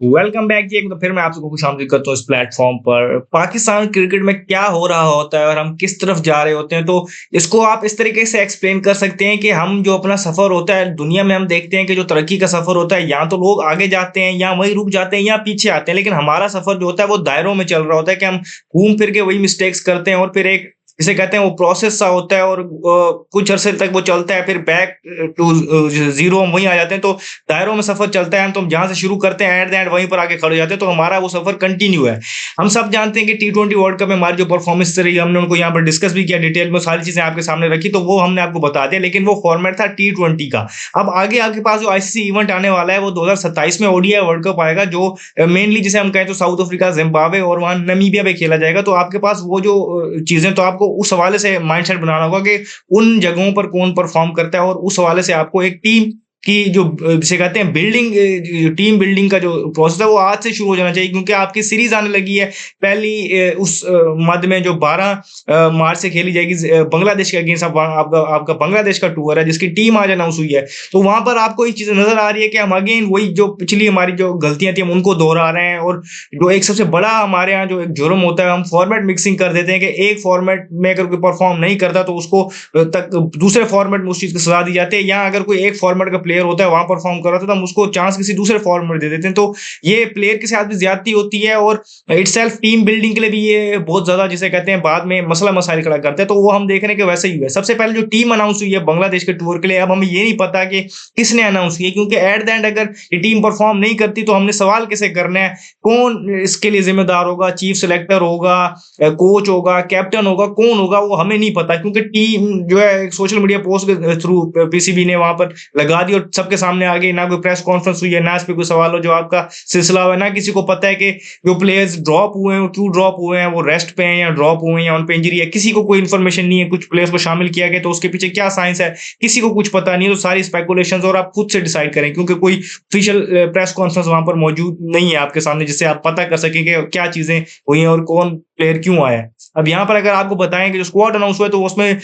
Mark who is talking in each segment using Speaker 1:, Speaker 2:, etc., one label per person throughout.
Speaker 1: Welcome back जी। एक तो फिर मैं आप सबको खुशामदीद करता हूँ इस प्लेटफॉर्म पर। पाकिस्तान क्रिकेट में क्या हो रहा होता है और हम किस तरफ जा रहे होते हैं, तो इसको आप इस तरीके से एक्सप्लेन कर सकते हैं कि हम जो अपना सफर होता है दुनिया में, हम देखते हैं कि जो तरक्की का सफर होता है, या तो लोग आगे जाते हैं या वहीं रुक जाते हैं या पीछे आते हैं, लेकिन हमारा सफर जो होता है वो दायरों में चल रहा होता है कि हम घूम फिर के वही मिस्टेक्स करते हैं और फिर एक जिसे कहते हैं वो प्रोसेस सा होता है और कुछ अरसे तक वो चलता है, फिर बैक टू जीरो हम वहीं आ जाते हैं। तो दायरों में सफर चलता है, हम तो हम जहां से शुरू करते हैं एट द एंड वहीं पर आके खड़े हो जाते हैं, तो हमारा वो सफर कंटिन्यू है। हम सब जानते हैं कि T20 वर्ल्ड कप में हमारी जो परफॉर्मेंस रही, हमने उनको यहाँ पर डिस्कस भी किया डिटेल में, सारी चीजें आपके सामने रखी, तो वो हमने आपको बता दिया, लेकिन वो फॉर्मेट था T20 का। अब आगे आपके पास जो आईसीसी इवेंट आने वाला है वो 2027 में ओडीआई वर्ल्ड कप आएगा, जो मेनली जिसे हम कहें तो साउथ अफ्रीका, जिम्बाब्वे और वहां नमीबिया पे खेला जाएगा। तो आपके पास वो जो चीजें, तो आपको उस हवाले से माइंडसेट बनाना होगा कि उन जगहों पर कौन परफॉर्म करता है, और उस हवाले से आपको एक टीम की जो जिसे कहते हैं बिल्डिंग, टीम बिल्डिंग का जो प्रोसेस है वो आज से शुरू हो जाना चाहिए, क्योंकि आपकी सीरीज आने लगी है। पहली उस मध्य में जो 12 मार्च से खेली जाएगी बांग्लादेश के अगेंस्ट। आपका आपका बांग्लादेश का टूर है जिसकी टीम आज अनाउंस हुई है, तो वहां पर आपको एक चीज नजर आ रही है कि हम अगेन वही जो पिछली हमारी जो गलतियां थी हम उनको दोहरा रहे हैं। और जो एक सबसे बड़ा हमारे यहाँ जो एक जुर्म होता है, हम फॉर्मेट मिक्सिंग कर देते हैं कि एक फॉर्मेट में अगर कोई परफॉर्म नहीं करता तो उसको तक दूसरे फॉर्मेट में उस चीज की सजा दी जाती है, या अगर कोई एक फॉर्मेट का प्लेयर होता है वहां परफॉर्म कर रहा था तो हम उसको चांस किसी दूसरे फॉर्मेट दे देते हैं। तो ये प्लेयर के साथ भी ज्यादती होती है, और इटसेल्फ टीम बिल्डिंग के लिए भी ये बहुत ज्यादा जिसे कहते हैं बाद में मसला मसाइल खड़ा करते हैं। तो वो हम देख रहे हैं कि वैसे ही हुआ है। सबसे पहले जो टीम अनाउंस हुई है बांग्लादेश के टूर के लिए, अब हमें ये नहीं पता कि किसने अनाउंस की है, क्योंकि एट द एंड अगर ये टीम परफॉर्म नहीं करती तो हमने सवाल कैसे करना है, कौन इसके लिए जिम्मेदार होगा, चीफ सिलेक्टर होगा, कोच होगा, कैप्टन होगा, कौन होगा, वो हमें नहीं पता। क्योंकि टीम जो है सोशल मीडिया पोस्ट के थ्रू पीसीबी ने वहां पर लगा दी और सबके सामने आ गई, ना कोई प्रेस कॉन्फ्रेंस हुई है, ना इस पे कोई सवाल हो जवाब का सिलसिला हुआ है, ना किसी को पता है कि जो प्लेयर्स ड्रॉप हुए हैं वो क्यों ड्रॉप हुए हैं, वो रेस्ट पे हैं या ड्रॉप हुए हैं या उन पे इंजरी है, किसी को कोई इन्फॉर्मेशन नहीं है। कुछ प्लेयर्स को शामिल किया गया तो उसके पीछे क्या साइंस है किसी को कुछ पता नहीं है। तो सारी स्पेकुलेशन और आप खुद से डिसाइड करें, क्योंकि कोई ऑफिशियल प्रेस कॉन्फ्रेंस वहां पर मौजूद नहीं है आपके सामने जिससे आप पता कर सकें कि क्या चीजें हुई हैं और कौन प्लेयर क्यों आया है। अब यहाँ पर अगर आपको बताएं कि जो स्क्वाड अनाउंस हुआ है तो उसमें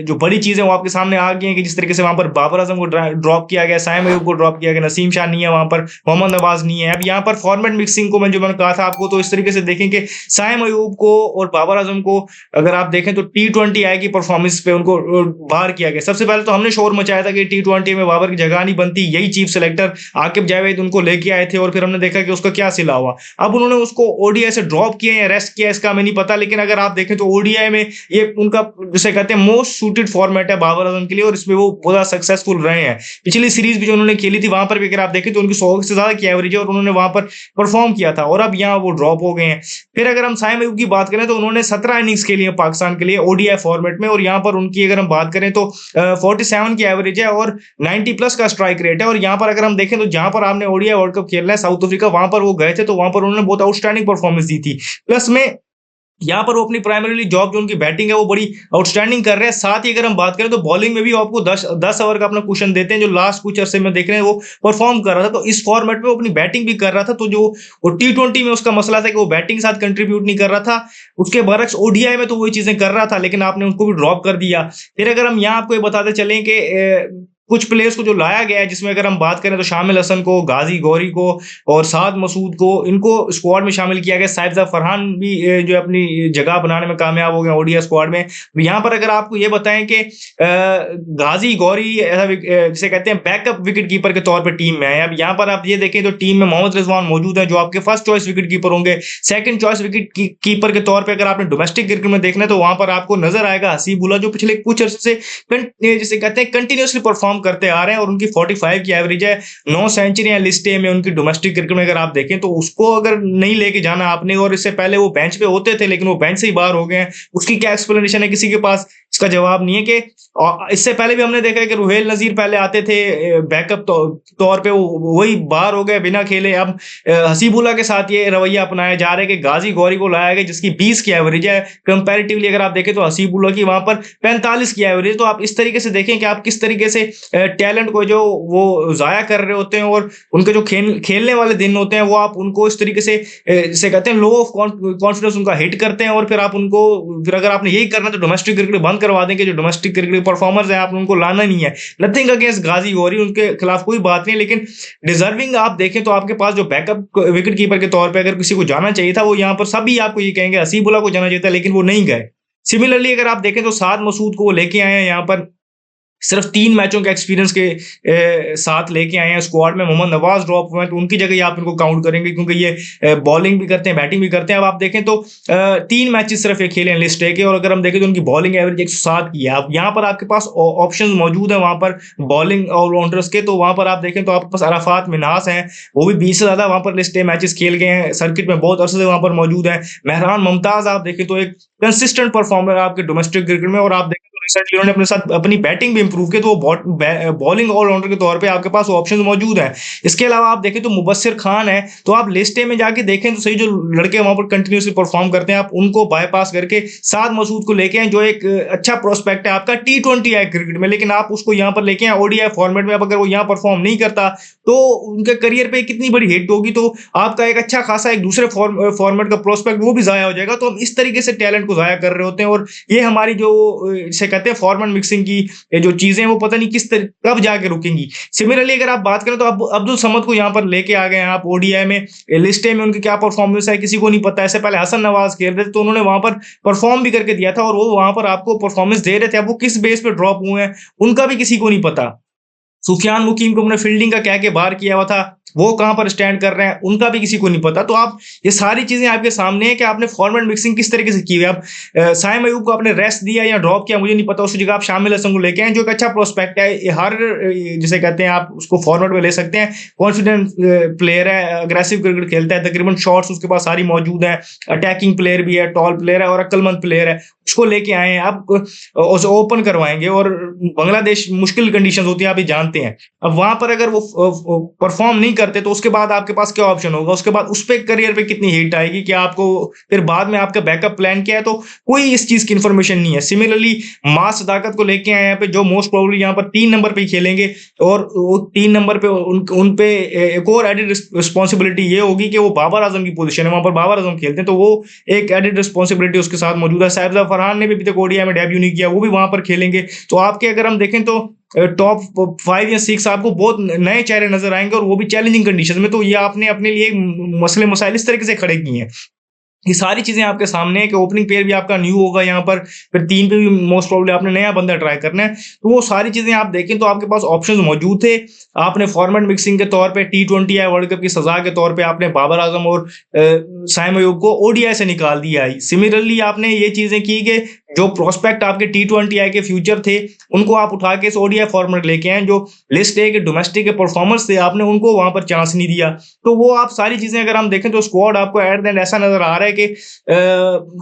Speaker 1: जो बड़ी चीजें वो आपके सामने आ गई हैं, कि जिस तरीके से वहां पर बाबर आजम को ड्रॉप किया गया, साइम अयूब को ड्रॉप किया गया, नसीम शाह नहीं है वहां पर, मोहम्मद नवाज नहीं है। अब यहाँ पर फॉर्मेट मिक्सिंग को मैंने कहा था आपको, तो इस तरीके से देखें कि साइम अयूब को और बाबर आजम को अगर आप देखें तो T20 आई की परफॉर्मेंस पे उनको बाहर किया गया। सबसे पहले तो हमने शोर मचाया था कि T20 में बाबर की जगह नहीं बनती, यही चीफ सिलेक्टर आकिब जावेद उनको लेके आए थे, और फिर हमने देखा कि उसका क्या सिला हुआ। अब उन्होंने उसको ओडीआई से ड्रॉप किया या रेस्ट किया इसका हमें नहीं पता, लेकिन अगर आप देखें तो ओडीआई में ये उनका जिसे कहते हैं मोस्ट सूटेड फॉर्मेट है बाबर आजम के लिए, और इसमें वो बहुत सक्सेसफुल रहे हैं। पिछली सीरीज भी जो उन्होंने खेली थी वहां पर भी अगर आप देखें तो उनकी 100 से ज्यादा की एवरेज है और उन्होंने वहां पर परफॉर्म किया था, और अब यहाँ वो ड्रॉप हो गए हैं। फिर अगर हम साइम अयूब की बात करें तो उन्होंने 17 इनिंग्स खेली है पाकिस्तान के लिए ओडीआई फॉर्मेट में, और यहाँ पर उनकी अगर हम बात करें तो 47 की एवरेज है और 90 प्लस का स्ट्राइक रेट है। और यहाँ पर अगर हम देखें तो जहां पर आपने ओडीआई वर्ल्ड कप खेलना है साउथ अफ्रीका, वहां पर वो गए थे तो वहां पर उन्होंने बहुत आउटस्टैंडिंग परफॉर्मेंस दी थी। प्लस में यहाँ पर वो अपनी प्राइमरीली जॉब जो उनकी बैटिंग है वो बड़ी आउटस्टैंडिंग कर रहे हैं। साथ ही अगर हम बात करें तो बॉलिंग में भी आपको 10 ओवर का अपना कुशन देते हैं, जो लास्ट कुछ अरसे में देख रहे हैं वो परफॉर्म कर रहा था। तो इस फॉर्मेट में वो अपनी बैटिंग भी कर रहा था, तो जो वो T20 में उसका मसला था कि वो बैटिंग साथ कंट्रीब्यूट नहीं कर रहा था, उसके बरक्स ओडीआई में तो वही चीजें कर रहा था, लेकिन आपने उनको भी ड्रॉप कर दिया। फिर अगर हम यहाँ आपको ये बताते चलें कि कुछ प्लेयर्स को जो लाया गया है, जिसमें अगर हम बात करें तो शामिल हसन को, गाजी गौरी को और साद मसूद को, इनको स्क्वाड में शामिल किया गया। साहिबजादा फरहान भी जो अपनी जगह बनाने में कामयाब हो गए ओडीआई स्क्वाड में। यहाँ पर अगर आपको ये बताएं कि गाजी गौरी ऐसा जिसे कहते हैं बैकअप विकेट कीपर के तौर पर टीम में है। अब यहाँ पर आप ये देखें तो टीम में मोहम्मद रिजवान मौजूद है जो आपके फर्स्ट चॉइस विकेट कीपर होंगे। सेकंड चॉइस विकेट कीपर के तौर पर अगर आपने डोमेस्टिक क्रिकेट में देखना है तो वहां पर आपको नजर आएगा हसीबुल्ला, जो पिछले कुछ अर्से से जिसे कहते हैं कंटिन्यूसली परफॉर्म करते आ रहे हैं, और उनकी 45 की एवरेज है, 9 सेंचुरियां लिस्ट में उनकी डोमेस्टिक क्रिकेट में अगर आप देखें तो उसको अगर नहीं लेके जाना आपने, और इससे पहले वो बेंच पे होते थे लेकिन वो बेंच से ही बाहर हो गए हैं, उसकी क्या एक्सप्लेनेशन है किसी के पास इसका जवाब नहीं है। कि इससे पहले भी हमने देखा है कि रुहेल नजीर पहले आते थे बैकअप तौर पे, वही बाहर हो गए बिना खेले। अब हसीबुल्ला के साथ ये रवैया अपनाया जा रहा है कि गाजी गौरी को लाया गया जिसकी 20 की एवरेज है, कंपैरेटिवली अगर आप देखें तो हसीबुल्ला की वहां पर 45 की एवरेज। तो आप इस तरीके से देखें कि आप किस तरीके से टैलेंट को जो वो ज़ाया कर रहे होते हैं, और उनके जो खेलने वाले दिन होते हैं वो आप उनको इस तरीके से जिसे कहते हैं लो ऑफ कॉन्फिडेंस उनका हिट करते हैं, और फिर आप उनको, फिर अगर आपने यही करना है तो डोमेस्टिक क्रिकेट बंद करवा दें कि जो डोमेस्टिक क्रिकेट परफॉर्मर्स हैं आपने उनको लाना नहीं है। नथिंग अगेंस्ट गाजी गौरी, उनके खिलाफ कोई बात नहीं है, लेकिन डिजर्विंग आप देखें तो आपके पास जो बैकअप विकेट कीपर के तौर पे अगर किसी को जाना चाहिए था, वो यहाँ पर सभी आपको ये कहेंगे हसीबुल्ला को जाना चाहिए था, लेकिन वो नहीं गए। सिमिलरली अगर आप देखें तो साद मसूद को वो लेके आए हैं यहाँ पर सिर्फ 3 मैचों के एक्सपीरियंस के साथ लेके आए हैं स्क्वाड में। मोहम्मद नवाज ड्रॉप हुए हैं तो उनकी जगह आप इनको काउंट करेंगे, क्योंकि ये बॉलिंग भी करते हैं, बैटिंग भी करते हैं। अब आप देखें तो 3 मैचेस सिर्फ ये खेले हैं लिस्ट ए के, और अगर हम देखें तो उनकी बॉलिंग एवरेज 107 की है। अब यहाँ पर आपके पास ऑप्शंस मौजूद हैं वहाँ पर बॉलिंग ऑलराउंडर्स के, तो वहाँ पर आप देखें तो आपके पास अराफात मिन्हास हैं, वो भी 20 से ज़्यादा वहाँ पर लिस्ट ए मैचेस खेल गए हैं, सर्किट में बहुत अरसे से वहाँ पर मौजूद है। मेहरान मुमताज़ आप देखें तो एक कंसिस्टेंट परफॉर्मर आपके डोमेस्टिक क्रिकेट में, और आप देखें तो रिसेंटली उन्होंने अपने साथ अपनी बैटिंग भी इंप्रूव की, तो वो बॉलिंग ऑलराउंडर के तौर पे आपके पास ऑप्शंस मौजूद हैं। इसके अलावा आप देखें तो मुबस्सिर खान है, तो आप लिस्ट ए में जाके देखें तो सही जो लड़के वहां पर कंटिन्यूसली परफॉर्म करते हैं, आप उनको बाईपास करके साद मसूद को लेके आए, जो एक अच्छा प्रोस्पेक्ट है आपका T20 है क्रिकेट में, लेकिन आप उसको यहाँ पर लेके आए ओडीआई फॉर्मेट में। अब अगर वो यहाँ परफॉर्म नहीं करता तो उनके करियर पे कितनी बड़ी हिट होगी, तो आपका एक अच्छा खासा एक दूसरे फॉर्मेट का प्रोस्पेक्ट वो भी जाया हो जाएगा। तो हम इस तरीके से टैलेंट को जाया कर रहे होते हैं, और ये हमारी जो इसे कहते हैं फॉर्मेट मिक्सिंग की जो चीजें वो पता नहीं कब जाके रुकेंगी। सिमिलरली अगर आप बात करें तो अब अब्दुल समद को यहाँ पर लेके आ गए हैं आप ओडीआई में, लिस्ट ए में उनकी क्या परफॉर्मेंस है किसी को नहीं पता। ऐसे पहले हसन नवाज खेल रहे थे तो उन्होंने वहां पर परफॉर्म भी करके दिया था, और वो वहां पर आपको परफॉर्मेंस दे रहे थे। अब वो किस बेस पे ड्रॉप हुए हैं उनका भी किसी को नहीं पता। सुफियान मुकीम को हमने फील्डिंग का कह के बाहर किया हुआ था, वो कहाँ पर स्टैंड कर रहे हैं उनका भी किसी को नहीं पता। तो आप ये सारी चीजें आपके सामने है कि आपने फॉर्मेट मिक्सिंग किस तरीके से की है। आप साइम अयूब को आपने रेस्ट दिया या ड्रॉप किया मुझे नहीं पता, उसकी जगह आप शामिल हसन को लेके आए जो एक अच्छा प्रोस्पेक्ट है। ये हर जिसे कहते हैं आप उसको फॉर्मेट में ले सकते हैं, कॉन्फिडेंट प्लेयर है, अग्रेसिव क्रिकेट खेलता है, तकरीबन शॉट्स उसके पास सारी मौजूद है, अटैकिंग प्लेयर भी है, टॉल प्लेयर है और अक्लमंद प्लेयर है, उसको लेके आए हैं आप, उसे ओपन करवाएंगे। और बांग्लादेश मुश्किल कंडीशन होती है आप ये जानते हैं। अब वहां पर अगर वो परफॉर्म नहीं करते तो उसके बाद आपके पास क्या ऑप्शन होगा, उसके बाद उस पे करियर पे कितनी हिट आएगी, क्या आपको फिर बाद में आपका बैकअप प्लान क्या है, तो कोई इस चीज की इंफॉर्मेशन नहीं है। सिमिलरली मास सदाकत को लेके आए यहाँ पे, जो मोस्ट प्रोबेबली यहाँ पर 3 नंबर पे ही खेलेंगे, और वो 3 नंबर पे उन पे एक और एडिड रिस्पॉन्सिबिलिटी ये होगी कि वो बाबर आजम की पोजीशन है, वहां पर बाबर आजम खेलते हैं, तो वो एक एडिड रिस्पॉन्सिबिलिटी उसके साथ मौजूद है। साहिबजादा फरहान ने भी अभी तक ओडीआई में डेब्यू नहीं किया, वो भी वहां पर खेलेंगे। तो आपके अगर हम देखें तो टॉप 5 या 6 आपको बहुत नए चेहरे नजर आएंगे, और वो भी चैलेंजिंग कंडीशन में। तो ये आपने अपने लिए मसले मसाइल इस तरीके से खड़े किए हैं। ये सारी चीजें आपके सामने है कि ओपनिंग पेयर भी आपका न्यू होगा यहाँ पर, फिर 3 पे भी मोस्ट प्रोबेबली आपने नया बंदा ट्राई करना है। तो वो सारी चीजें आप देखें तो आपके पास ऑप्शंस मौजूद थे। आपने फॉर्मेट मिक्सिंग के तौर पे T20 या वर्ल्ड कप की सजा के तौर पे आपने बाबर आजम और साइम अयूब को ओडीआई से निकाल दिया। सिमिलरली आपने ये चीजें की कि जो प्रोस्पेक्ट आपके T20 के फ्यूचर थे उनको आप उठा के इस ओडीआई फॉर्मेट लेके आए, जो लिस्ट ए के डोमेस्टिक के परफॉर्मर्स थे आपने उनको वहां पर चांस नहीं दिया। तो वो आप सारी चीजें अगर हम देखें तो स्क्वाड आपको एट द एंड ऐसा नजर आ रहा है कि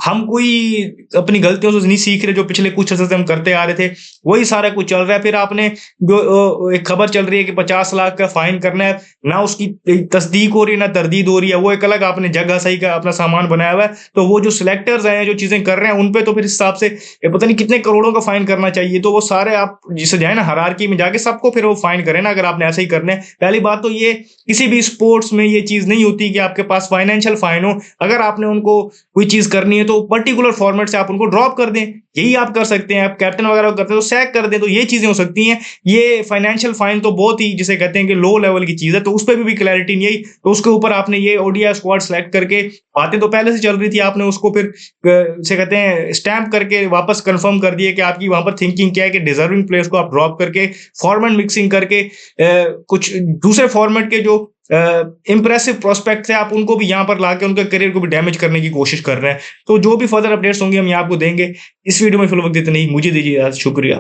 Speaker 1: हम कोई अपनी गलतियों से नहीं सीख रहे, जो पिछले कुछ अर्से से हम करते आ रहे थे वही सारा कुछ चल रहा है। फिर आपने जो एक खबर चल रही है कि 50 लाख का फाइन करना है, ना उसकी तस्दीक हो रही है ना तरदीद हो रही है, वो एक अलग आपने जगह सही का अपना सामान बनाया हुआ है। तो वो जो सिलेक्टर्स हैं जो चीजें कर रहे हैं उन पे तो फिर हिसाब से पता नहीं कितने करोड़ों का फाइन करना चाहिए। तो वो सारे आप जिसे जाए ना हायरार्की में जाके सबको फिर वो फाइन करें ना, अगर आपने ऐसे ही करना है। पहली बात तो ये किसी भी स्पोर्ट्स में ये चीज नहीं होती कि आपके पास फाइनेंशियल फाइन हो। अगर आपने उनको कोई चीज करनी है तो पर्टिकुलर फॉर्मेट से आप उनको ड्रॉप कर दें, यही आप कर सकते हैं। आप कैप्टन वगैरह करते हैं तो सैक कर दें, तो ये चीजें हो सकती हैं। ये फाइनेंशियल फाइन तो बहुत ही जिसे कहते हैं कि लो लेवल की चीज है, तो उस पर भी क्लैरिटी नहीं आई। तो उसके ऊपर आपने ये ओडीआई स्क्वाड सेलेक्ट करके, बातें तो पहले से चल रही थी, आपने उसको फिर से कहते हैं स्टैंप करके वापस कंफर्म कर दिए कि आपकी वहां पर थिंकिंग क्या है कि डिजर्विंग प्लेयर्स को आप ड्रॉप करके फॉर्मेट मिक्सिंग करके कुछ दूसरे फॉर्मेट के जो इंप्रेसिव प्रोस्पेक्ट थे आप उनको भी यहाँ पर लाके उनके करियर को भी डैमेज करने की कोशिश कर रहे हैं। तो जो भी फर्दर अपडेट्स होंगे हम यहाँ आपको देंगे। इस वीडियो में फिलहाल वक्त इतना ही, मुझे दीजिए शुक्रिया।